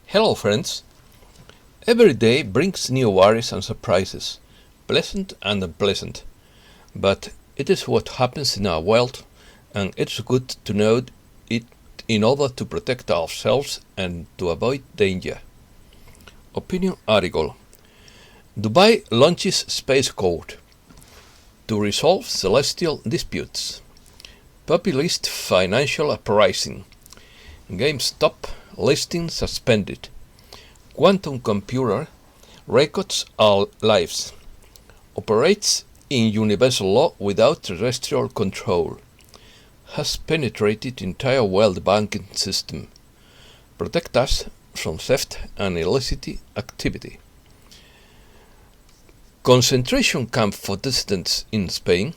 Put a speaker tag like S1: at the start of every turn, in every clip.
S1: Hello friends! Every day brings new worries and surprises, pleasant and unpleasant. But it is what happens in our world, and it's good to know it in order to protect ourselves and to avoid danger. Opinion article: Dubai launches space code to resolve celestial disputes. Populist financial uprising. GameStop listing suspended. Quantum computer records our lives. Operates in universal law without terrestrial control. Has penetrated entire world banking system. Protect us from theft and illicit activity. Concentration camp for dissidents in Spain.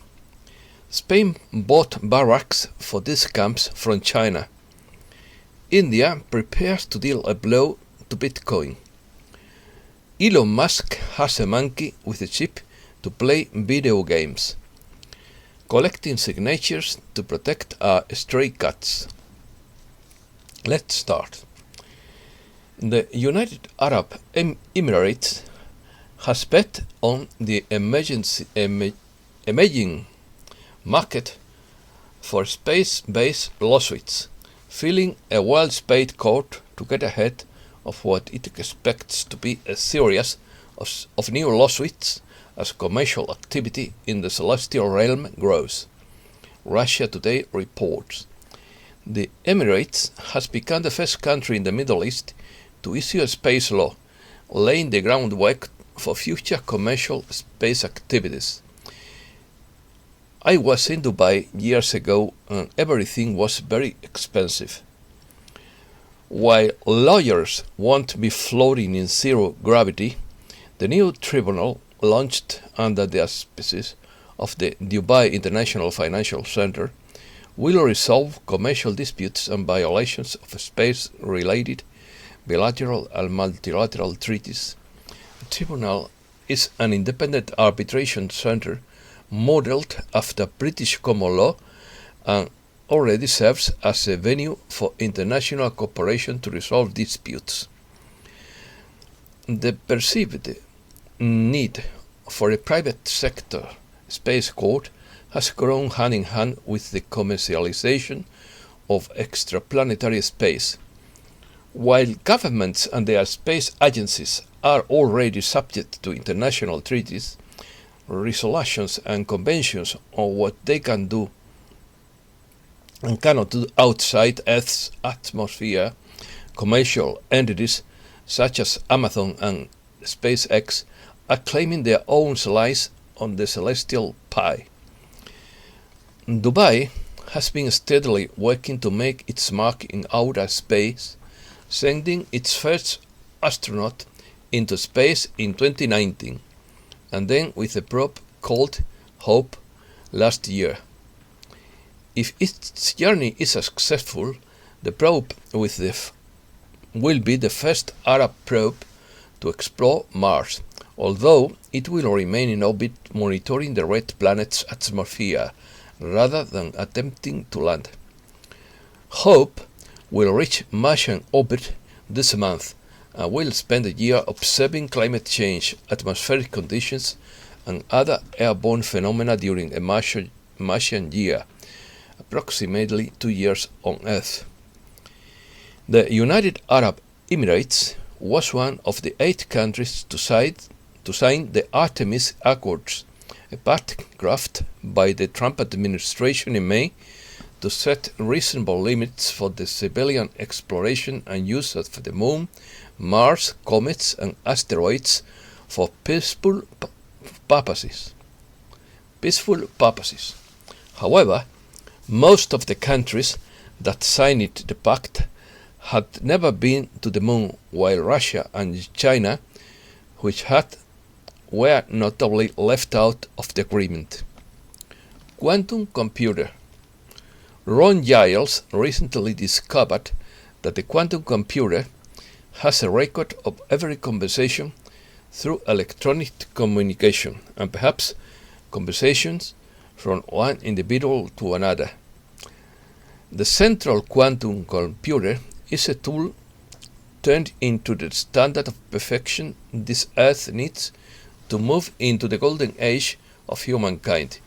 S1: Spain bought barracks for these camps from China. India prepares to deal a blow to Bitcoin. Elon Musk has a monkey with a chip to play video games. Collecting signatures to protect our stray cats. Let's start. The United Arab Emirates has bet on the emerging market for space-based lawsuits, filing a world space court to get ahead of what it expects to be a series of new lawsuits as commercial activity in the celestial realm grows. Russia Today reports. The Emirates has become the first country in the Middle East to issue a space law, laying the groundwork for future commercial space activities. I was in Dubai years ago and everything was very expensive. While lawyers won't be floating in zero gravity, the new tribunal launched under the auspices of the Dubai International Financial Center will resolve commercial disputes and violations of space-related bilateral and multilateral treaties. The tribunal is an independent arbitration center modeled after British common law and already serves as a venue for international cooperation to resolve disputes. The perceived need for a private sector space court has grown hand in hand with the commercialization of extraplanetary space. While governments and their space agencies are already subject to international treaties, resolutions and conventions on what they can do and cannot do outside Earth's atmosphere, commercial entities such as Amazon and SpaceX are claiming their own slice on the celestial pie. Dubai has been steadily working to make its mark in outer space, sending its first astronaut into space in 2019, and then with a probe called Hope last year. If its journey is successful, the probe will be the first Arab probe to explore Mars, although it will remain in orbit monitoring the red planet's atmosphere rather than attempting to land. Hope will reach Martian orbit this month and will spend a year observing climate change, atmospheric conditions, and other airborne phenomena during a Martian year, approximately 2 years on Earth. The United Arab Emirates was one of the 8 countries to sign the Artemis Accords, a pact crafted by the Trump administration in May to set reasonable limits for the civilian exploration and use of the Moon, Mars, comets and asteroids for peaceful purposes. However, most of the countries that signed the pact had never been to the Moon, while Russia and China, were notably left out of the agreement. Quantum computer. Ron Giles recently discovered that the quantum computer has a record of every conversation through electronic communication, and perhaps conversations from one individual to another. The central quantum computer is a tool turned into the standard of perfection this earth needs to move into the golden age of humankind.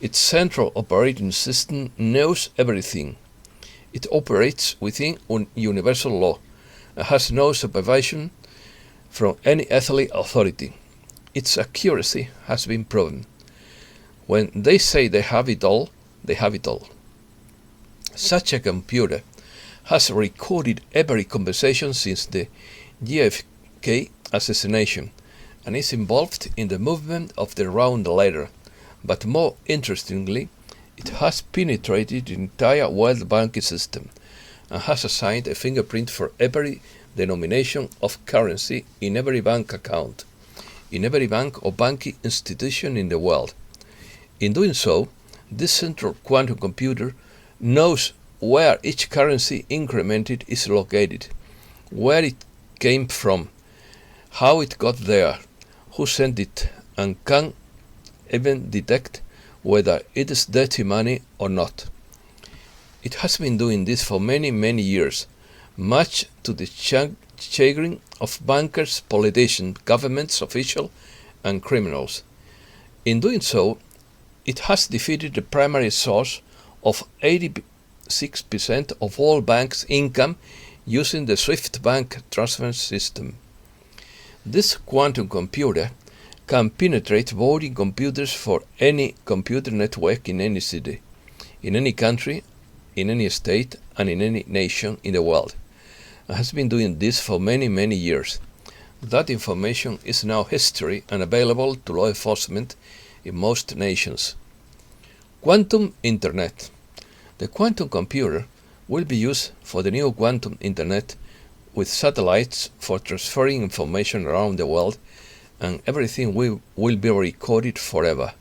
S1: Its central operating system knows everything. It operates within universal law and has no supervision from any earthly authority. Its accuracy has been proven. When they say they have it all, they have it all. Such a computer has recorded every conversation since the JFK assassination and is involved in the movement of the round letter. But more interestingly, it has penetrated the entire world banking system and has assigned a fingerprint for every denomination of currency in every bank account, in every bank or banking institution in the world. In doing so, this central quantum computer knows where each currency incremented is located, where it came from, how it got there, who sent it, and can even detect whether it is dirty money or not. It has been doing this for many, many years, much to the chagrin of bankers, politicians, governments, officials, and criminals. In doing so, it has defeated the primary source of 86% of all banks' income using the SWIFT bank transfer system. This quantum computer can penetrate voting computers for any computer network in any city, in any country, in any state, and in any nation in the world, and has been doing this for many, many years. That information is now history and available to law enforcement in most nations. Quantum Internet. The quantum computer will be used for the new quantum Internet with satellites for transferring information around the world, and everything will be recorded forever.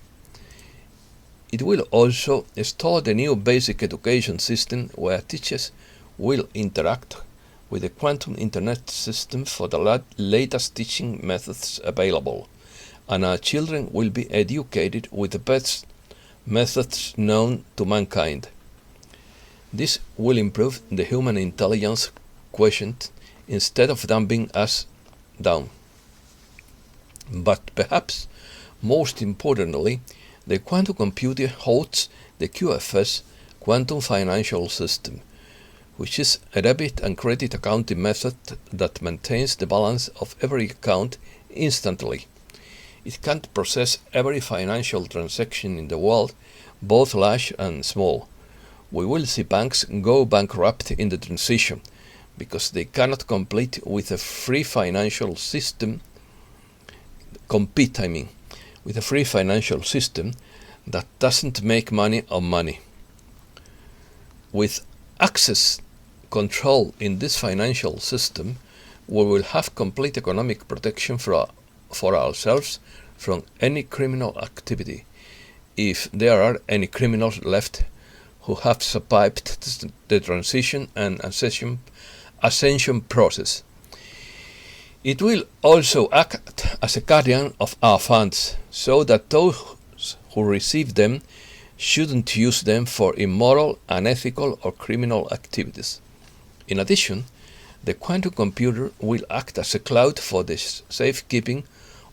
S1: It will also store the new basic education system where teachers will interact with the quantum internet system for the latest teaching methods available, and our children will be educated with the best methods known to mankind. This will improve the human intelligence quotient instead of dumbing us down. But perhaps most importantly, the quantum computer holds the QFS quantum financial system, which is a debit and credit accounting method that maintains the balance of every account instantly. It can process every financial transaction in the world, both large and small. We will see banks go bankrupt in the transition because they cannot compete with a free financial system that doesn't make money on money. With access control in this financial system, we will have complete economic protection for ourselves from any criminal activity, if there are any criminals left who have survived the transition and ascension process. It will also act as a guardian of our funds, so that those who receive them shouldn't use them for immoral, unethical, or criminal activities. In addition, the quantum computer will act as a cloud for the safekeeping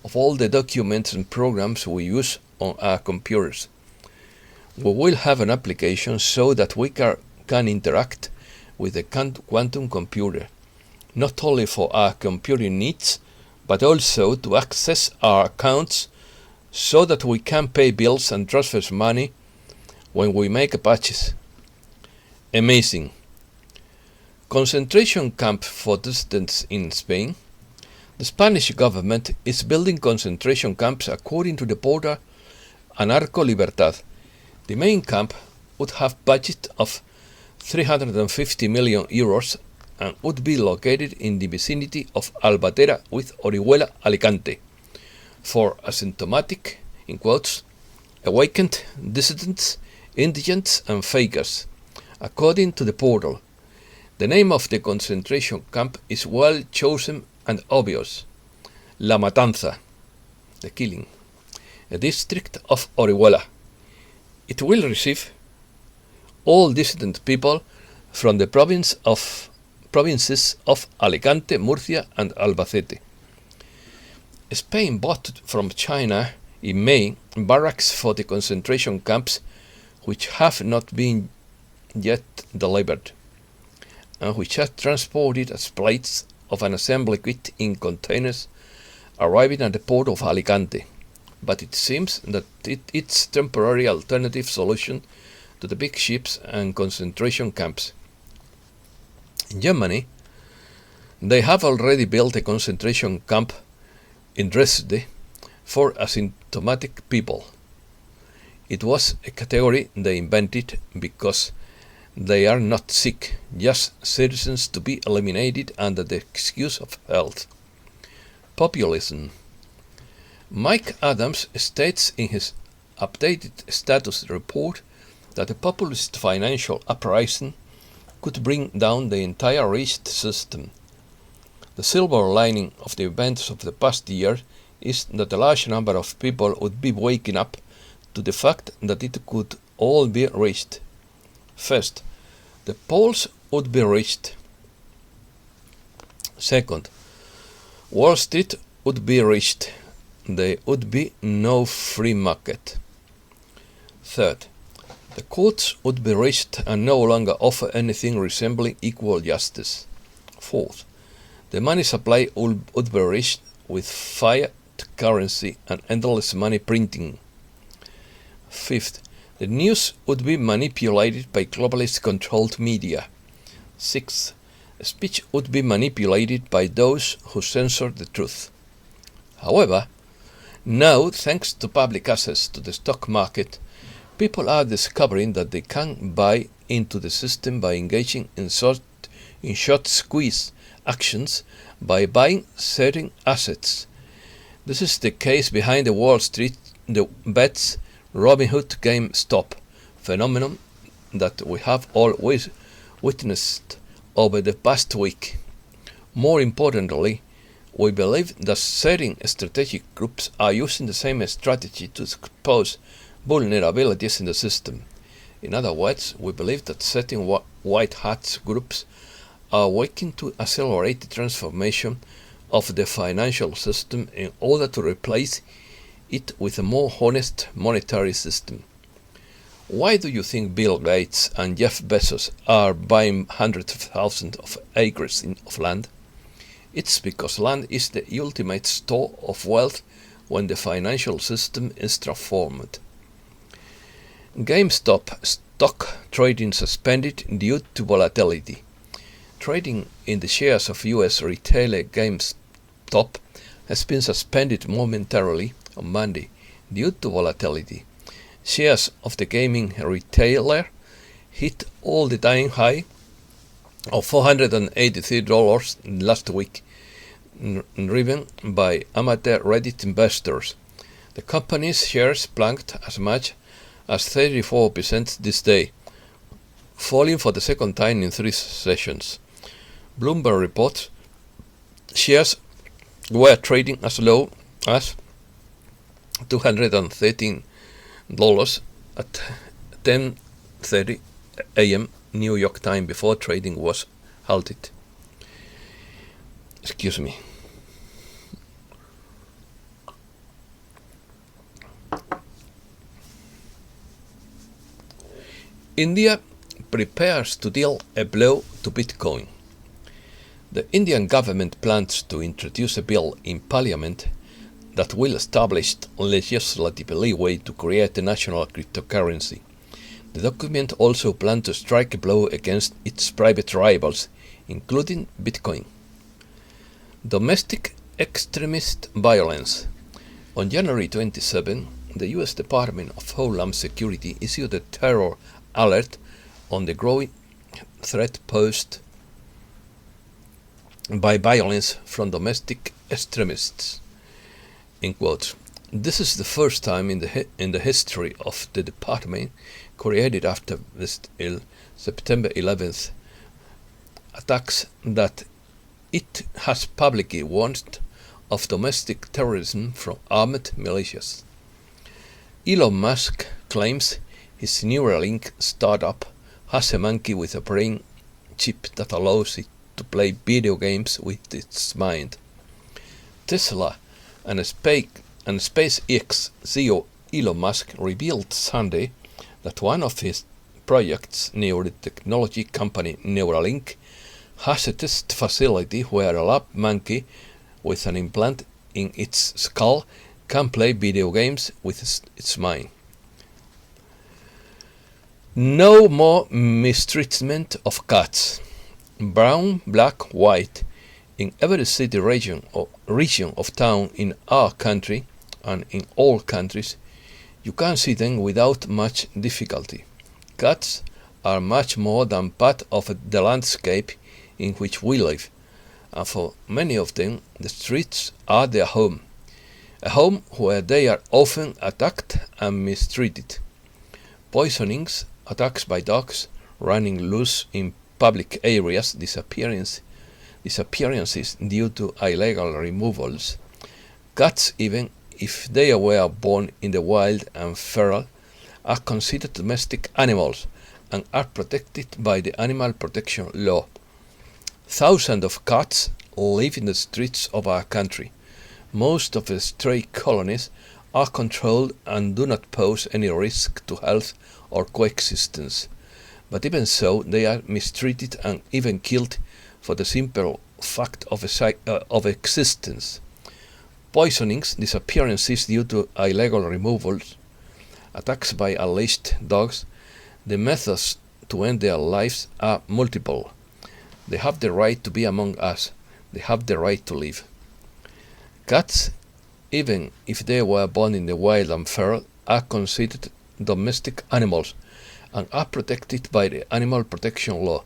S1: of all the documents and programs we use on our computers. We will have an application so that we can interact with the quantum computer, not only for our computing needs, but also to access our accounts so that we can pay bills and transfer money when we make purchases. Amazing. Concentration camp for dissidents in Spain. The Spanish government is building concentration camps according to the portal Anarco Libertad. The main camp would have budget of 350 million euros and would be located in the vicinity of Albatera with Orihuela, Alicante, for asymptomatic, in quotes, awakened dissidents, indigents and fakers, according to the portal. The name of the concentration camp is well chosen and obvious: La Matanza, the killing, a district of Orihuela. It will receive all dissident people from the province of provinces of Alicante, Murcia and Albacete. Spain bought from China in May barracks for the concentration camps which have not been yet delivered, and which are transported as plates of an assembly kit in containers arriving at the port of Alicante. But it seems that it's a temporary alternative solution to the big ships and concentration camps. In Germany, they have already built a concentration camp in Dresde for asymptomatic people. It was a category they invented because they are not sick, just citizens to be eliminated under the excuse of health. Populism. Mike Adams states in his updated status report that a populist financial uprising could bring down the entire rigged system. The silver lining of the events of the past year is that a large number of people would be waking up to the fact that it could all be rigged. First, the polls would be rigged. Second, Wall Street would be rigged. There would be no free market. Third, the courts would be rigged and no longer offer anything resembling equal justice. Fourth, the money supply would be rigged with fiat currency and endless money printing. Fifth, the news would be manipulated by globalist controlled media. Sixth, speech would be manipulated by those who censor the truth. However, now, thanks to public access to the stock market, people are discovering that they can buy into the system by engaging in short squeeze actions by buying certain assets. This is the case behind the Wall Street bets Robinhood GameStop phenomenon that we have always witnessed over the past week. More importantly, we believe that certain strategic groups are using the same strategy to expose vulnerabilities in the system. In other words, we believe that certain white hat groups are working to accelerate the transformation of the financial system in order to replace it with a more honest monetary system. Why do you think Bill Gates and Jeff Bezos are buying hundreds of thousands of acres of land? It's because land is the ultimate store of wealth when the financial system is transformed. GameStop stock trading suspended due to volatility. Trading in the shares of US retailer GameStop has been suspended momentarily on Monday due to volatility. Shares of the gaming retailer hit all-time high of $483 last week, driven by amateur Reddit investors. The company's shares plunged as much as 34% this day, falling for the second time in 3 sessions. Bloomberg reports shares were trading as low as $213 at 10:30 a.m. New York time before trading was halted. Excuse me. India prepares to deal a blow to Bitcoin. The Indian government plans to introduce a bill in parliament that will establish legislative leeway to create a national cryptocurrency. The document also plans to strike a blow against its private rivals, including Bitcoin. Domestic extremist violence. On January 27, the U.S. Department of Homeland Security issued a terror alert on the growing threat posed by violence from domestic extremists. In quotes. This is the first time in the history of the department, created after September 11th attacks, that it has publicly warned of domestic terrorism from armed militias. Elon Musk claims his Neuralink startup has a monkey with a brain chip that allows it to play video games with its mind. Tesla and SpaceX CEO Elon Musk revealed Sunday that one of his projects near the technology company Neuralink has a test facility where a lab monkey with an implant in its skull can play video games with its mind. No more mistreatment of cats. Brown, black, white. In every city, region of town in our country and in all countries, you can see them without much difficulty. Cats are much more than part of the landscape in which we live, and for many of them the streets are their home, a home where they are often attacked and mistreated. Poisonings, attacks by dogs, running loose in public areas, disappearances due to illegal removals. Cats, even if they were born in the wild and feral, are considered domestic animals and are protected by the animal protection law. Thousands of cats live in the streets of our country. Most of the stray colonies are controlled and do not pose any risk to health or coexistence. But even so, they are mistreated and even killed for the simple fact of existence. Poisonings, disappearances due to illegal removals, attacks by alleged dogs, the methods to end their lives are multiple. They have the right to be among us. They have the right to live. Cats, even if they were born in the wild and feral, are considered domestic animals and are protected by the animal protection law.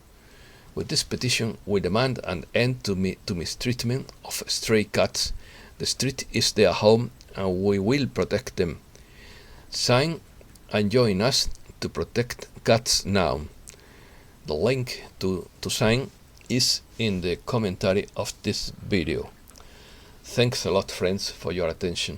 S1: With this petition, we demand an end to mistreatment of stray cats. The street is their home and we will protect them. Sign and join us to protect cats now. The link to sign is in the commentary of this video. Thanks a lot, friends, for your attention.